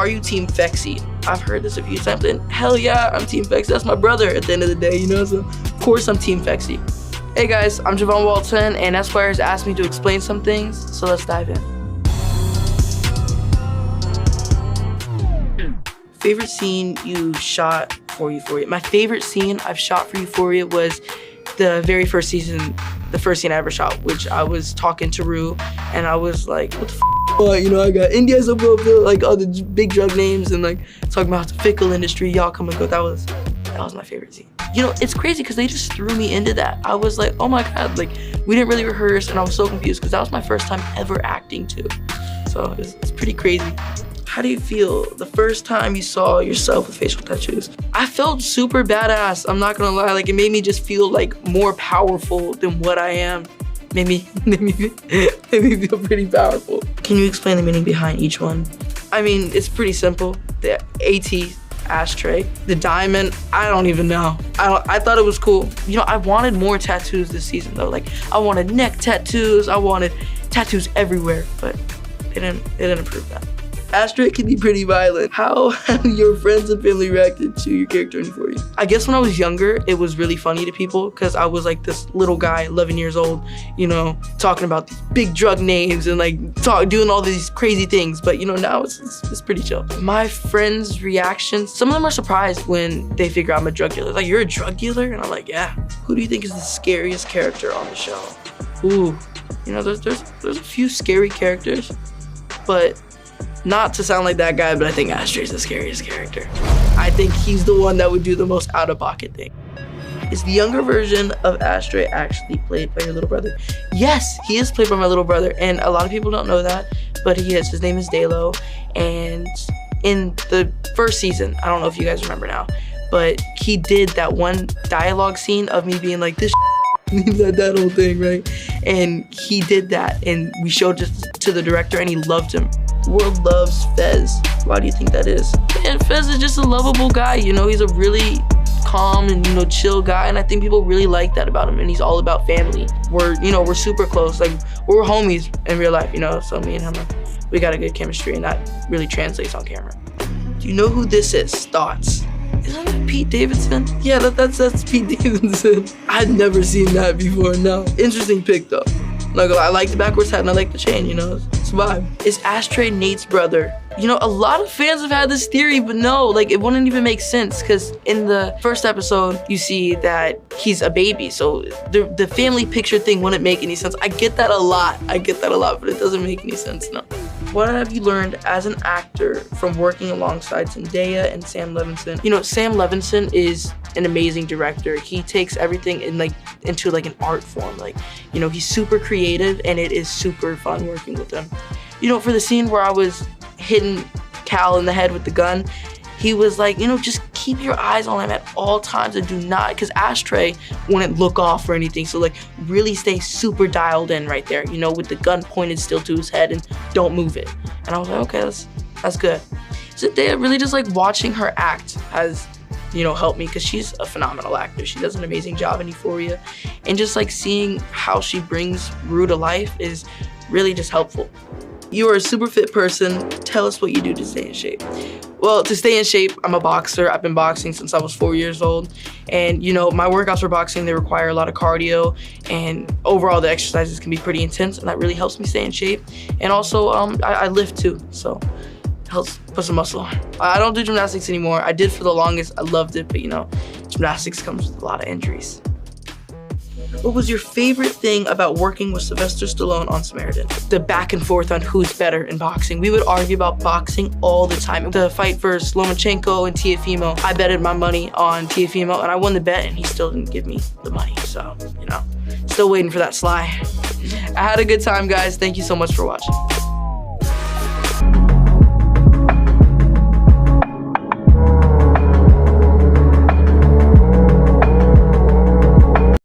are you Team Fexy? I've heard this a few times, and hell yeah, I'm Team Fexy. That's my brother at the end of the day, you know, so of course I'm Team Fexy. Hey guys, I'm Javon Walton, and Esquire has asked me to explain some things, so let's dive in. Favorite scene you shot for Euphoria? My favorite scene I've shot for Euphoria was the very first season, the first scene I ever shot, which I was talking to Rue, and I was like, what the f***? You know, I got India's up, like all the big drug names, and like talking about the fickle industry, y'all come and go. That was my favorite scene. You know, it's crazy because they just threw me into that. I was like, oh my God, like we didn't really rehearse, and I was so confused because that was my first time ever acting too. So it's pretty crazy. How do you feel the first time you saw yourself with facial tattoos? I felt super badass, I'm not gonna lie. Like it made me just feel like more powerful than what I am. Made me feel pretty powerful. Can you explain the meaning behind each one? I mean, it's pretty simple. The AT, ashtray. The diamond, I don't even know. I thought it was cool. You know, I wanted more tattoos this season though. Like I wanted neck tattoos, I wanted tattoos everywhere, but they didn't approve that. Ashtray can be pretty violent. How have your friends and family reacted to your character in Euphoria? I guess when I was younger, it was really funny to people because I was like this little guy, 11 years old, you know, talking about these big drug names and like doing all these crazy things. But you know, now it's pretty chill. My friends' reactions, some of them are surprised when they figure I'm a drug dealer. Like, you're a drug dealer? And I'm like, yeah. Who do you think is the scariest character on the show? Ooh, you know, there's a few scary characters, but not to sound like that guy, but I think Ashtray's the scariest character. I think he's the one that would do the most out-of-pocket thing. Is the younger version of Ashtray actually played by your little brother? Yes, he is played by my little brother, and a lot of people don't know that, but he is. His name is Dalo, and in the first season, I don't know if you guys remember now, but he did that one dialogue scene of me being like, this that whole thing, right? And he did that, and we showed it to the director, and he loved him. The world loves Fez. Why do you think that is? And Fez is just a lovable guy, you know, he's a really calm and, you know, chill guy, and I think people really like that about him, and he's all about family. We're super close, like we're homies in real life, you know, so me and him, we got a good chemistry, and that really translates on camera. Do you know who this is? Thoughts? Isn't that Pete Davidson? Yeah, that's Pete Davidson. I'd never seen that before, no. Interesting pick though. Like, I like the backwards hat and I like the chain, you know, it's a vibe. Is Ashtray Nate's brother? You know, a lot of fans have had this theory, but no, like it wouldn't even make sense because in the first episode, you see that he's a baby. So the family picture thing wouldn't make any sense. I get that a lot, but it doesn't make any sense, no. What have you learned as an actor from working alongside Zendaya and Sam Levinson? You know, Sam Levinson is an amazing director. He takes everything into an art form. Like, you know, he's super creative and it is super fun working with him. You know, for the scene where I was hitting Cal in the head with the gun, he was like, you know, just keep your eyes on him at all times and do not, because Ashtray wouldn't look off or anything. So like really stay super dialed in right there, you know, with the gun pointed still to his head and don't move it. And I was like, okay, that's good. Zendaya, really just like watching her act has, you know, helped me because she's a phenomenal actor. She does an amazing job in Euphoria. And just like seeing how she brings Rue to life is really just helpful. You are a super fit person. Tell us what you do to stay in shape. Well, to stay in shape, I'm a boxer. I've been boxing since I was 4 years old. And you know, my workouts for boxing, they require a lot of cardio, and overall the exercises can be pretty intense, and that really helps me stay in shape. And also, I lift too, so it helps put some muscle on. I don't do gymnastics anymore. I did for the longest, I loved it, but you know, gymnastics comes with a lot of injuries. What was your favorite thing about working with Sylvester Stallone on Samaritan? The back and forth on who's better in boxing. We would argue about boxing all the time. The fight versus Lomachenko and Teofimo, I betted my money on Teofimo and I won the bet and he still didn't give me the money. So, you know, still waiting for that Sly. I had a good time, guys. Thank you so much for watching.